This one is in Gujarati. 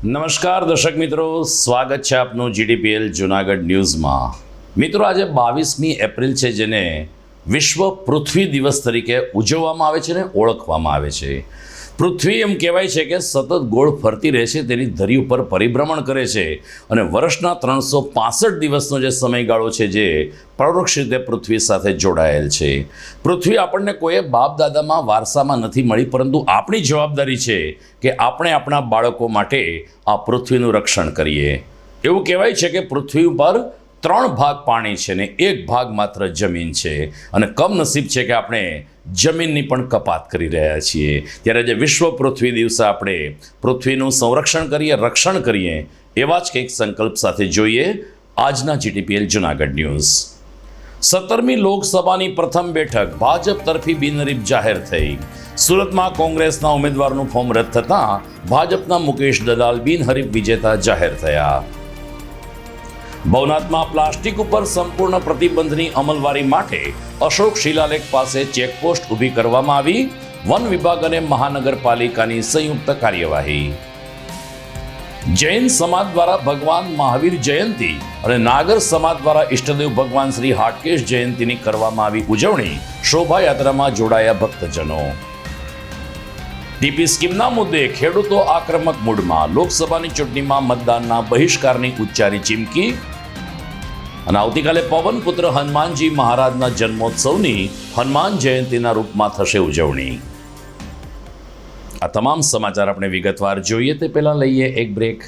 નમસ્કાર દર્શક મિત્રો, સ્વાગત છે આપનું જીડીપીએલ જૂનાગઢ ન્યૂઝમાં। મિત્રો, આજે 22મી એપ્રિલ છે, જેને વિશ્વ પૃથ્વી દિવસ તરીકે ઉજવવામાં આવે છે ને ઓળખવામાં આવે છે। પૃથ્વી એમ કહેવાય છે કે સતત ગોળ ફરતી રહે છે, તેની ધરી ઉપર પરિભ્રમણ કરે છે અને વર્ષના 365 દિવસનો જે સમયગાળો છે જે પરોક્ષ રીતે પૃથ્વી સાથે જોડાયેલ છે। પૃથ્વી આપણને કોઈએ બાપ દાદામાં વારસામાં નથી મળી, પરંતુ આપણી જવાબદારી છે કે આપણે આપણા બાળકો માટે આ પૃથ્વીનું રક્ષણ કરીએ। એવું કહેવાય છે કે પૃથ્વી ઉપર 3 ભાગ પાણી છે ને 1 ભાગ માત્ર જમીન છે, અને કમનસીબ છે કે આપણે જમીનની પણ કપાત કરી રહ્યા છીએ। ત્યારે જે વિશ્વ પૃથ્વી દિવસે આપણે પૃથ્વીનું સંરક્ષણ કરીએ, રક્ષણ કરીએ, એવા જ કંઈક સંકલ્પ સાથે જોઈએ આજના જીટીપીએલ જૂનાગઢ ન્યૂઝ। 17મી લોકસભાની પ્રથમ બેઠક ભાજપ તરફી બિનહરીફ જાહેર થઈ। સુરતમાં કોંગ્રેસના ઉમેદવારનું ફોર્મ રદ થતાં ભાજપના મુકેશ દલાલ બિનહરીફ વિજેતા જાહેર થયા। ભવનાથમાં પ્લાસ્ટિક ઉપર સંપૂર્ણ પ્રતિબંધની અમલવારી માટે અશોક શિલાલેખ પાસે ચેકપોસ્ટ ઊભી કરવામાં આવી। વન વિભાગ અને મહાનગરપાલિકાની સંયુક્ત કાર્યવાહી। જૈન સમાજ દ્વારા ભગવાન મહાવીર જયંતિ અને નાગર સમાજ દ્વારા ઈષ્ટદેવ ભગવાન શ્રી હાટકેશ જયંતિની કરવામાં આવી ઉજવણી। શોભાયાત્રામાં જોડાયા ભક્તજનો। ટીપી સ્કીમના મુદ્દે ખેડૂતો આક્રમક મૂડમાં। લોકસભાની ચૂંટણીમાં મતદાનના બહિષ્કારની ઉચ્ચારી ચીમકી। અને આવતીકાલે પવનપુત્ર હનુમાનજી મહારાજના જન્મોત્સવની હનુમાન જયંતિના રૂપમાં થશે ઉજવણી। આ તમામ સમાચાર આપણે વિગતવાર જોઈએ તે પહેલા લઈએ એક બ્રેક।